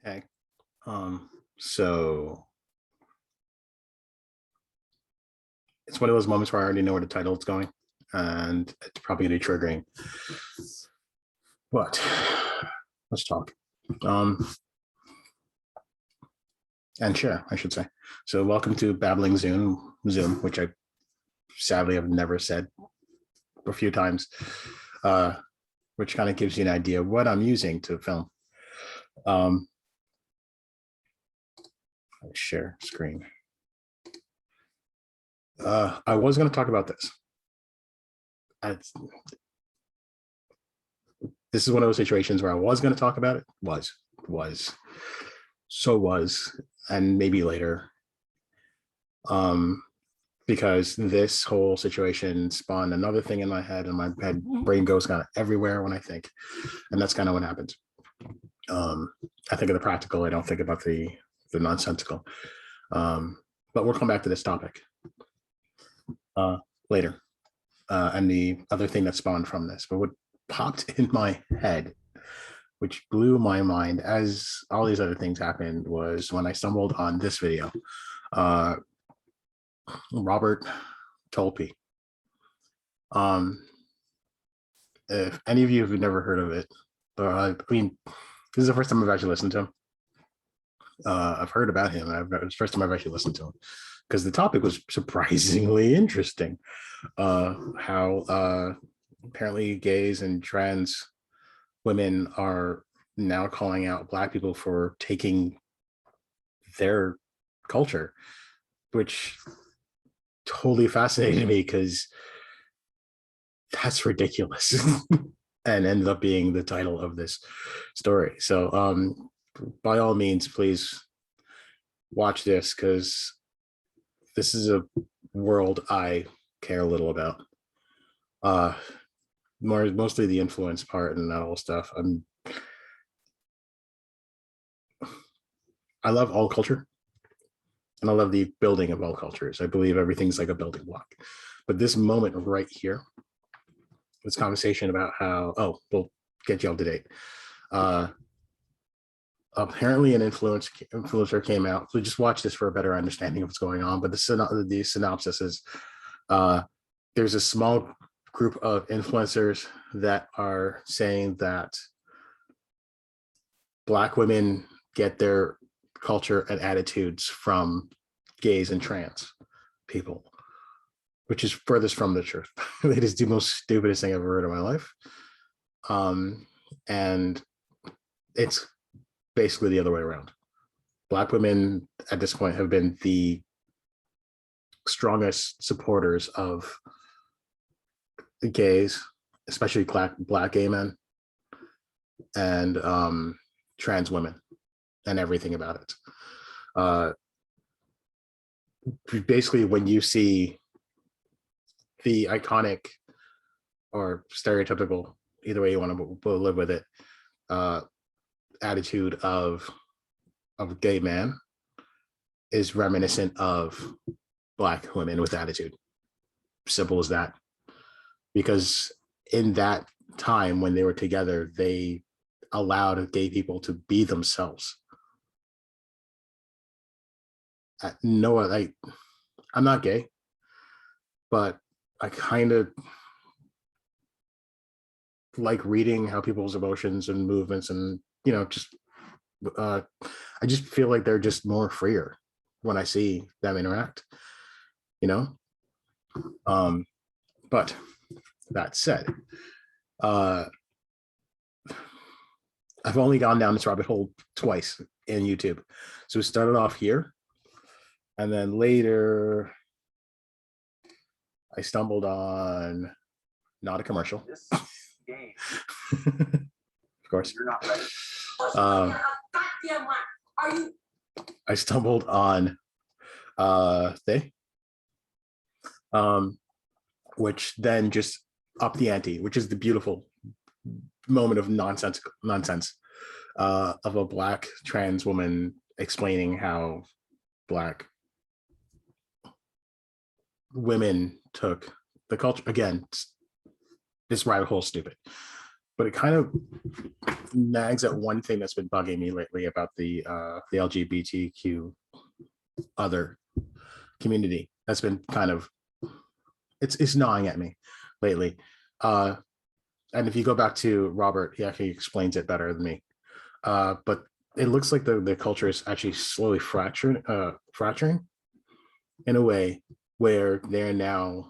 Okay. So it's one of those moments where I already know where the title is going, and it's probably gonna be triggering. But let's talk. And share, I should say. So welcome to Babbling Zoom, which I sadly have never said a few times, which kind of gives you an idea of what I'm using to film. Share screen. I was going to talk about this. This is one of those situations where I was going to talk about it. And maybe later. Because this whole situation spawned another thing in my head, and my brain goes kind of everywhere when I think, and that's kind of what happens. I think of the practical. I don't think about the nonsensical. But we'll come back to this topic later. And the other thing that spawned from this, but what popped in my head, which blew my mind as all these other things happened, was when I stumbled on this video. Robert Tolppi. If any of you have never heard of it, I mean, this is the first time I've actually listened to him. I've heard about him. It's the first time I've actually listened to him because the topic was surprisingly interesting. How apparently gays and trans women are now calling out Black people for taking their culture, which totally fascinated me because that's ridiculous and ended up being the title of this story. So by all means, please watch this because this is a world I care a little about. Mostly the influence part and that whole stuff. I love all culture. And I love the building of all cultures. I believe everything's like a building block. But this moment right here, this conversation about how, we'll get you up to date. Apparently an influencer came out. So just watch this for a better understanding of what's going on. But the synopsis is there's a small group of influencers that are saying that Black women get their culture and attitudes from gays and trans people, which is furthest from the truth. It is the most stupidest thing I've ever heard in my life. And it's basically the other way around. Black women at this point have been the strongest supporters of the gays, especially Black gay men and trans women and everything about it. Basically, when you see the iconic or stereotypical, either way you want to live with it, attitude of a gay man is reminiscent of Black women with attitude. Simple as that. Because in that time when they were together, they allowed gay people to be themselves. I'm not gay, but I kind of like reading how people's emotions and movements and, just I just feel like they're just more freer when I see them interact, but that said, I've only gone down this rabbit hole twice in YouTube. So it started off here, and then later I stumbled on not a commercial. Of course. You're not ready. I stumbled on which then just upped the ante, which is the beautiful moment of nonsense of a Black trans woman explaining how Black women took the culture. Again, this rabbit hole is stupid. but it kind of nags at one thing that's been bugging me lately about the LGBTQ other community. That's been kind of it's gnawing at me lately. Uh, and if you go back to Robert, he actually explains it better than me. But it looks like the culture is actually slowly fracturing in a way where they're now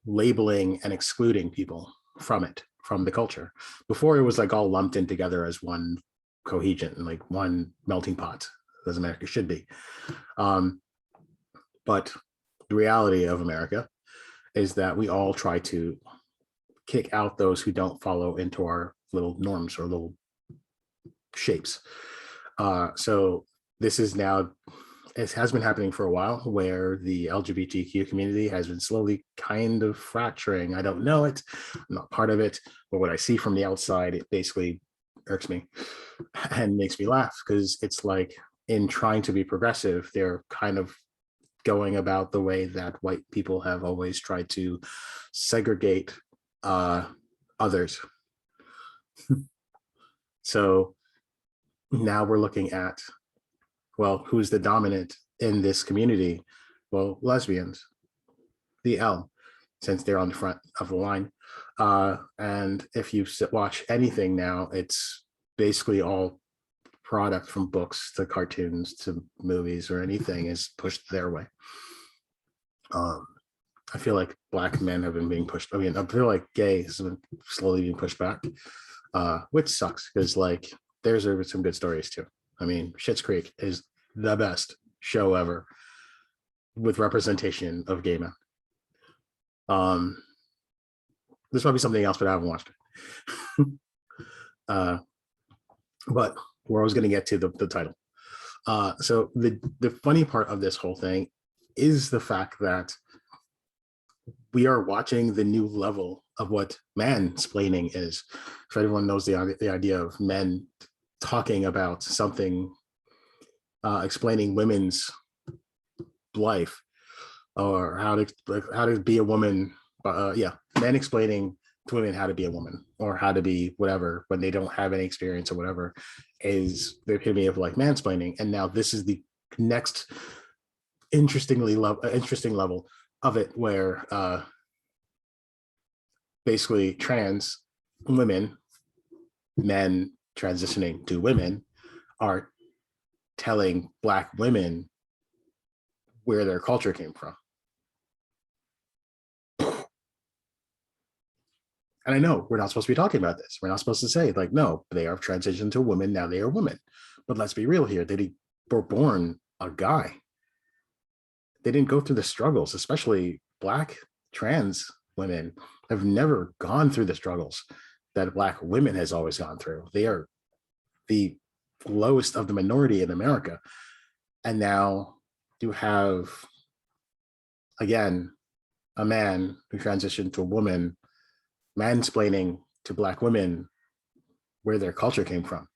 labeling and excluding people from the culture. Before it was like all lumped in together as one cohesion and like one melting pot, as America should be. But the reality of America is that we all try to kick out those who don't follow into our little norms or little shapes. So this is now, it has been happening for a while, where the LGBTQ community has been slowly kind of fracturing. I don't know it, I'm not part of it, but what I see from the outside, it basically irks me and makes me laugh, because it's like, in trying to be progressive, they're kind of going about the way that white people have always tried to segregate others. So now we're looking at, well, who's the dominant in this community? Well, lesbians, the L, since they're on the front of the line. And if you watch anything now, it's basically all product, from books to cartoons to movies or anything, is pushed their way. I feel like Black men have been being pushed. I mean, I feel like gays have been slowly being pushed back, which sucks, because like there's some good stories too. I mean, Schitt's Creek is the best show ever with representation of gay men. There's probably something else, but I haven't watched it. But where I was going to get to the title. So the funny part of this whole thing is the fact that we are watching the new level of what mansplaining is. If everyone knows the idea of men talking about something, explaining women's life, or how to be a woman. Men explaining to women how to be a woman, or how to be whatever when they don't have any experience or whatever, is the epitome of like mansplaining. And now this is the next interesting level of it, where basically trans women, men transitioning to women, are telling Black women where their culture came from. And I know we're not supposed to be talking about this. We're not supposed to say like, no, they are transitioned to women, now they are women. But let's be real here. They were born a guy. They didn't go through the struggles, especially Black trans women have never gone through the struggles that Black women has always gone through. They are the lowest of the minority in America. And now you have, again, a man who transitioned to a woman mansplaining to Black women where their culture came from.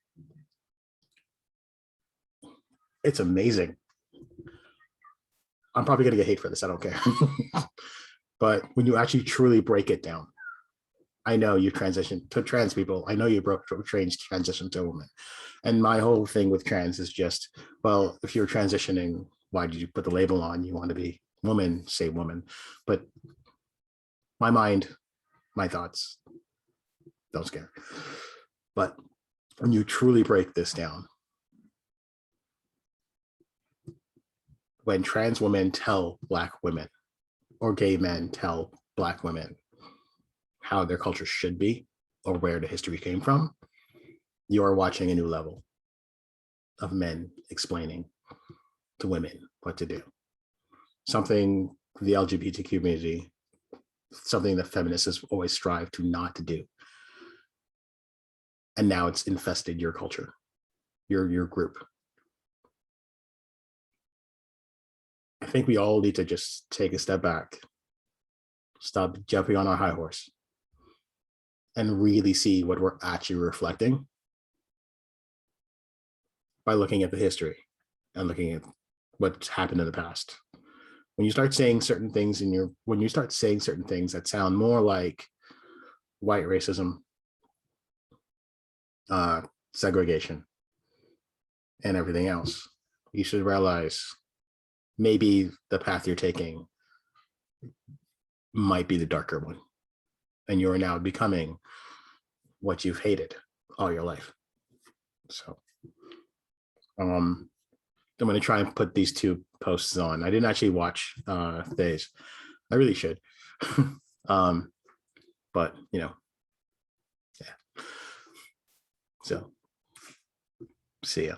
It's amazing. I'm probably going to get hate for this. I don't care. But when you actually truly break it down, I know you transitioned to trans people. I know you transition to a woman. And my whole thing with trans is just, well, if you're transitioning, why did you put the label on? You want to be woman, say woman. But my mind, my thoughts, don't scare. But when you truly break this down, when trans women tell Black women, or gay men tell Black women how their culture should be, or where the history came from, you're watching a new level of men explaining to women what to do. Something the LGBT community, something that feminists have always strived to not to do. And now it's infested your culture, your group. I think we all need to just take a step back, stop jumping on our high horse, and really see what we're actually reflecting by looking at the history and looking at what's happened in the past. When you start saying certain things that sound more like white racism, segregation, and everything else, you should realize maybe the path you're taking might be the darker one. And you're now becoming what you've hated all your life. So I'm going to try and put these two posts on. I didn't actually watch Thay's. I really should. But, you know, yeah. So see ya.